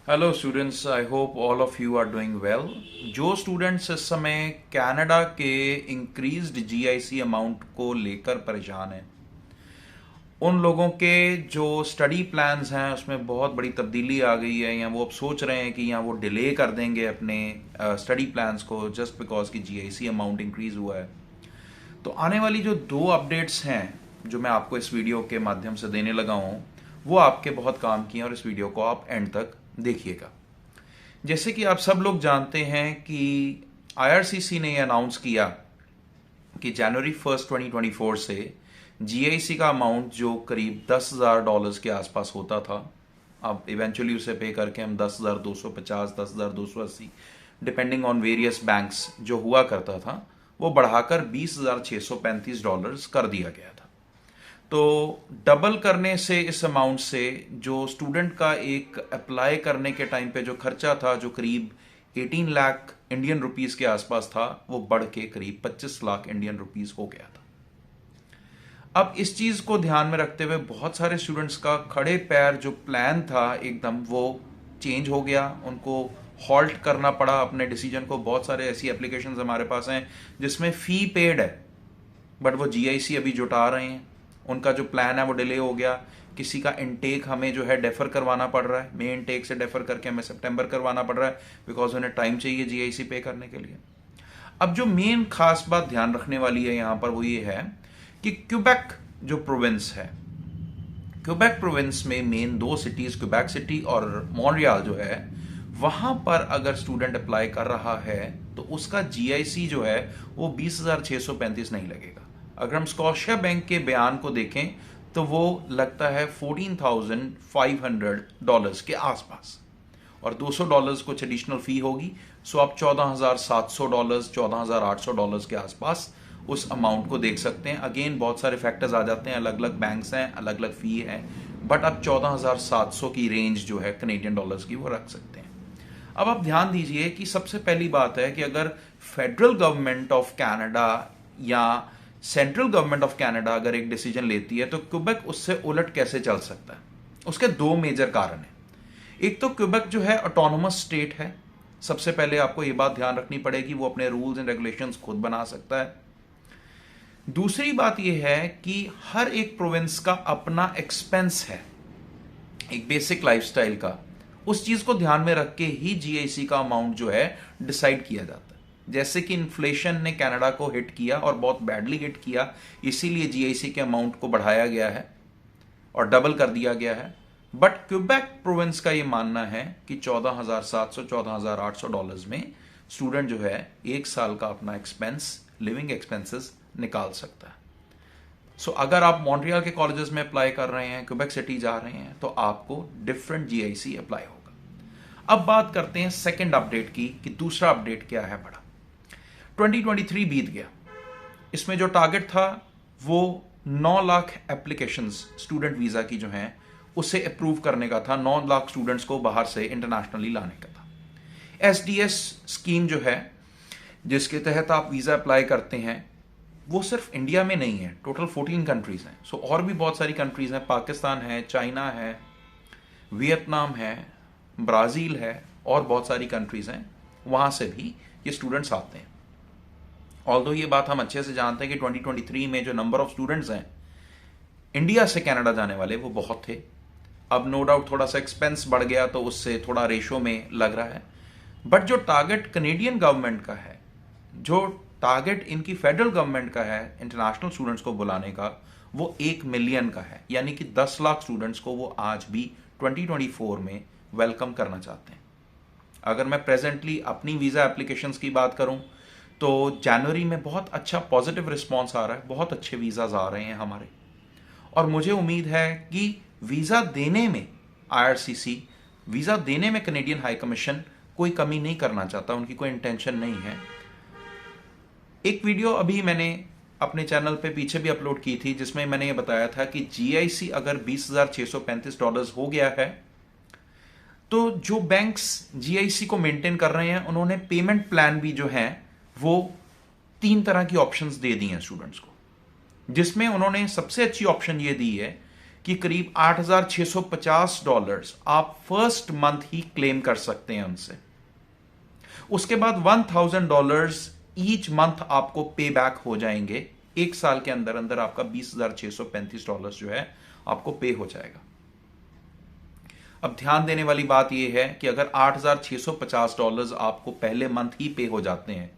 Hello students, I hope all of you are doing well. जो students इस समय Canada के इंक्रीज्ड जीआईसी अमाउंट को लेकर परेशान हैं, उन लोगों के जो स्टडी प्लान्स हैं उसमें बहुत बड़ी तब्दीली आ गई है, या वो अब सोच रहे हैं कि या वो डिले कर देंगे अपने स्टडी प्लान्स को जस्ट बिकॉज कि जीआईसी अमाउंट इंक्रीज हुआ है। तो आने वाली जो दो अपडेट्स हैं जो मैं आपको इस वीडियो के माध्यम से देने लगा हूँ, वो आपके बहुत काम की हैं और इस वीडियो को आप एंड तक देखिएगा। जैसे कि आप सब लोग जानते हैं कि आईआरसीसी ने अनाउंस किया कि जनवरी 1 2024 से जीआईसी का अमाउंट जो करीब $10,000 के आसपास होता था, अब इवेंचुअली उसे पे करके हम 10,250 10,280 डिपेंडिंग ऑन वेरियस बैंक्स जो हुआ करता था, वो बढ़ाकर $20,635 कर दिया गया था। तो डबल करने से इस अमाउंट से जो स्टूडेंट का एक अप्लाई करने के टाइम पे जो खर्चा था, जो करीब 18 लाख इंडियन रुपीस के आसपास था, वो बढ़ के करीब 25 लाख इंडियन रुपीस हो गया था। अब इस चीज को ध्यान में रखते हुए बहुत सारे स्टूडेंट्स का खड़े पैर जो प्लान था एकदम वो चेंज हो गया, उनको हॉल्ट करना पड़ा अपने डिसीजन को। बहुत सारे ऐसी एप्लीकेशंस हमारे पास हैं जिसमें फी पेड है, बट वो जीआईसी अभी जुटा रहे हैं, उनका जो प्लान है वो डिले हो गया। किसी का इनटेक हमें जो है डेफर करवाना पड़ रहा है, मे इनटेक से डेफर करके हमें सितंबर करवाना पड़ रहा है, बिकॉज उन्हें टाइम चाहिए जीआईसी पे करने के लिए। अब जो मेन खास बात ध्यान रखने वाली है यहां पर वो ये है कि क्यूबेक जो प्रोविंस है, क्यूबेक प्रोविंस में मेन दो सिटीज, क्यूबेक सिटी और मॉन्ट्रियल जो है, वहां पर अगर स्टूडेंट अप्लाई कर रहा है तो उसका जीआईसी जो है वो 20,635 नहीं लगेगा। अगर हम स्कॉशिया बैंक के बयान को देखें तो वो लगता है $14,500 के आसपास, और $200 कुछ एडिशनल फी होगी। सो आप $14,700 $14,800 के आसपास उस अमाउंट को देख सकते हैं। अगेन बहुत सारे फैक्टर्स आ जाते हैं, अलग अलग बैंक्स हैं, अलग अलग फी है, बट अब 14,700 की रेंज जो है कनेडियन डॉलर्स की वो रख सकते हैं। अब आप ध्यान दीजिए कि सबसे पहली बात है कि अगर फेडरल गवर्नमेंट ऑफ कनाडा या सेंट्रल गवर्नमेंट ऑफ कनाडा अगर एक डिसीजन लेती है तो क्यूबेक उससे उलट कैसे चल सकता है। उसके दो मेजर कारण हैं। एक तो क्यूबेक जो है ऑटोनोमस स्टेट है, सबसे पहले आपको ये बात ध्यान रखनी पड़ेगी, वो अपने रूल्स एंड रेगुलेशंस खुद बना सकता है। दूसरी बात यह है कि हर एक प्रोविंस का अपना एक्सपेंस है, एक बेसिक लाइफस्टाइल का। उस चीज को ध्यान में रख के ही जीआईसी का अमाउंट जो है डिसाइड किया जाता है। जैसे कि इन्फ्लेशन ने कनाडा को हिट किया और बहुत बैडली हिट किया, इसीलिए जीआईसी के अमाउंट को बढ़ाया गया है और डबल कर दिया गया है। बट क्यूबेक प्रोविंस का यह मानना है कि $14,700 $14,800 में स्टूडेंट जो है एक साल का अपना एक्सपेंस, लिविंग एक्सपेंसेस निकाल सकता है। सो अगर आप मॉन्ट्रियल के कॉलेजेस में अप्लाई कर रहे हैं, क्यूबेक सिटी जा रहे हैं, तो आपको डिफरेंट जीआईसी अप्लाई होगा। अब बात करते हैं सेकंड अपडेट की कि दूसरा अपडेट क्या है बड़ा। 2023 बीत गया, इसमें जो टारगेट था वो 9 लाख एप्लीकेशंस स्टूडेंट वीजा की जो हैं उसे अप्रूव करने का था, 9 लाख स्टूडेंट्स को बाहर से इंटरनेशनली लाने का था। एसडीएस स्कीम जो है जिसके तहत आप वीजा अप्लाई करते हैं वो सिर्फ इंडिया में नहीं है, टोटल 14 कंट्रीज हैं। सो और भी बहुत सारी कंट्रीज हैं, पाकिस्तान है, चाइना है, वियतनाम है, ब्राजील है, और बहुत सारी कंट्रीज हैं, वहां से भी ये स्टूडेंट्स आते हैं। ऑल्दो ये बात हम अच्छे से जानते हैं कि 2023 में जो नंबर ऑफ स्टूडेंट्स हैं इंडिया से कनाडा जाने वाले वो बहुत थे। अब नो डाउट थोड़ा सा एक्सपेंस बढ़ गया तो उससे थोड़ा रेशो में लग रहा है, बट जो टारगेट कनेडियन गवर्नमेंट का है, जो टारगेट इनकी फेडरल गवर्नमेंट का है इंटरनेशनल स्टूडेंट्स को बुलाने का, वो 1 मिलियन का है, यानी कि 10 लाख स्टूडेंट्स को वो आज भी 2024 में वेलकम करना चाहते हैं। अगर मैं प्रेजेंटली अपनी वीजा एप्लीकेशंस की बात करूं तो जनवरी में बहुत अच्छा पॉजिटिव रिस्पॉन्स आ रहा है, बहुत अच्छे वीजाज आ रहे हैं हमारे, और मुझे उम्मीद है कि वीजा देने में आईआरसीसी, वीजा देने में कनेडियन हाई कमीशन कोई कमी नहीं करना चाहता, उनकी कोई इंटेंशन नहीं है। एक वीडियो अभी मैंने अपने चैनल पे पीछे भी अपलोड की थी जिसमें मैंने ये बताया था कि जीआईसी अगर $20,635 हो गया है तो जो बैंक्स जीआईसी को मेंटेन कर रहे हैं उन्होंने पेमेंट प्लान भी जो है वो 3 तरह की ऑप्शंस दे दी हैं स्टूडेंट्स को, जिसमें उन्होंने सबसे अच्छी ऑप्शन ये दी है कि करीब $8,650 आप फर्स्ट मंथ ही क्लेम कर सकते हैं उनसे। उसके बाद $1,000 ईच मंथ आपको पे बैक हो जाएंगे। एक साल के अंदर अंदर आपका $20,635 जो है आपको पे हो जाएगा। अब ध्यान देने वाली बात यह है कि अगर $8,650 आपको पहले मंथ ही पे हो जाते हैं,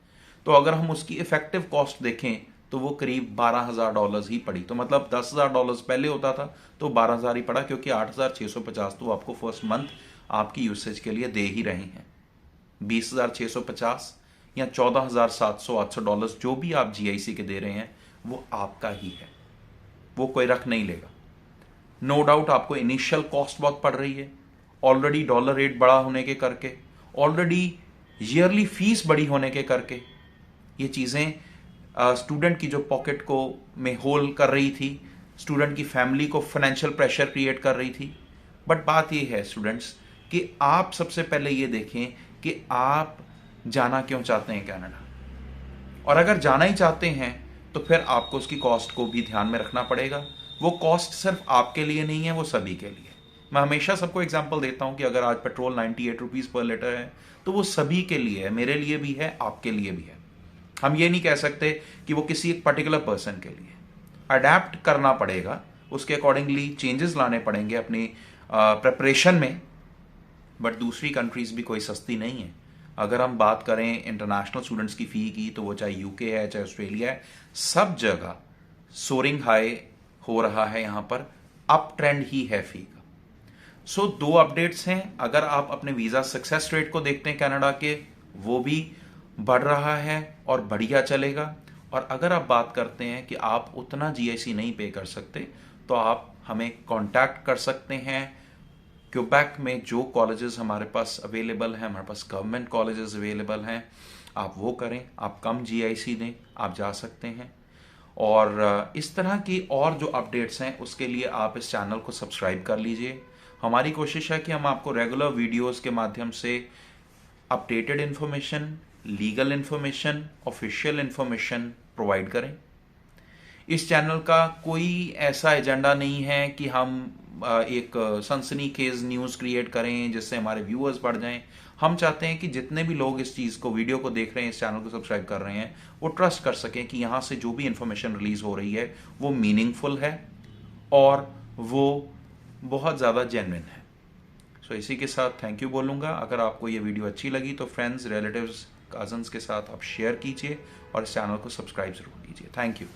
तो अगर हम उसकी इफेक्टिव कॉस्ट देखें तो वो करीब $12,000 ही पड़ी। तो मतलब $10,000 पहले होता था तो 12,000 ही पड़ा, क्योंकि 8,650 तो आपको फर्स्ट मंथ आपकी यूसेज के लिए दे ही रहे हैं। 20,650 या $14,700-800 जो भी आप GIC के दे रहे हैं वो आपका ही है, वो कोई रख नहीं लेगा। नो डाउट आपको इनिशियल कॉस्ट बहुत पड़ रही है, ऑलरेडी डॉलर रेट बड़ा होने के करके, ऑलरेडी ईयरली फीस बड़ी होने के करके ये चीज़ें स्टूडेंट की जो पॉकेट को में होल कर रही थी, स्टूडेंट की फैमिली को फाइनेंशियल प्रेशर क्रिएट कर रही थी। बट बात ये है स्टूडेंट्स कि आप सबसे पहले ये देखें कि आप जाना क्यों चाहते हैं कनाडा, और अगर जाना ही चाहते हैं तो फिर आपको उसकी कॉस्ट को भी ध्यान में रखना पड़ेगा। वो कॉस्ट सिर्फ आपके लिए नहीं है, वो सभी के लिए। मैं हमेशा सबको एग्जांपल देता हूं कि अगर आज पेट्रोल 98 रुपीज़ पर लीटर है तो वो सभी के लिए है, मेरे लिए भी है, आपके लिए भी है। हम ये नहीं कह सकते कि वो किसी एक पर्टिकुलर पर्सन के लिए। अडेप्ट करना पड़ेगा, उसके अकॉर्डिंगली चेंजेस लाने पड़ेंगे अपनी प्रिपरेशन में। बट दूसरी कंट्रीज भी कोई सस्ती नहीं है। अगर हम बात करें इंटरनेशनल स्टूडेंट्स की फ़ी की, तो वो चाहे यूके है चाहे ऑस्ट्रेलिया है, सब जगह सोरिंग हाई हो रहा है। यहाँ पर अप ट्रेंड ही है फ़ी का। सो 2 अपडेट्स हैं। अगर आप अपने वीज़ा सक्सेस रेट को देखते हैं कनाडा के, वो भी बढ़ रहा है और बढ़िया चलेगा। और अगर आप बात करते हैं कि आप उतना GIC नहीं पे कर सकते, तो आप हमें कांटेक्ट कर सकते हैं। क्यूबेक में जो कॉलेजेस हमारे पास अवेलेबल हैं, हमारे पास गवर्नमेंट कॉलेजेस अवेलेबल हैं, आप वो करें, आप कम GIC दें, आप जा सकते हैं। और इस तरह की और जो अपडेट्स हैं उसके लिए आप इस चैनल को सब्सक्राइब कर लीजिए। हमारी कोशिश है कि हम आपको रेगुलर वीडियोस के माध्यम से updated information, legal information, official information provide करें। इस चैनल का कोई ऐसा एजेंडा नहीं है कि हम एक सनसनीखेज न्यूज़ क्रिएट करें जिससे हमारे व्यूअर्स बढ़ जाएं। हम चाहते हैं कि जितने भी लोग इस चीज़ को, वीडियो को देख रहे हैं, इस चैनल को सब्सक्राइब कर रहे हैं, वो ट्रस्ट कर सकें कि यहाँ से जो भी इन्फॉर्मेशन रिलीज हो रही है वो मीनिंगफुल है और वो बहुत ज़्यादा जेन्युइन है। सो इसी के साथ थैंक यू बोलूँगा। अगर आपको ये वीडियो अच्छी लगी तो फ्रेंड्स, रिलेटिव्स, कजन्स के साथ आप शेयर कीजिए और इस चैनल को सब्सक्राइब ज़रूर कीजिए। Thank you.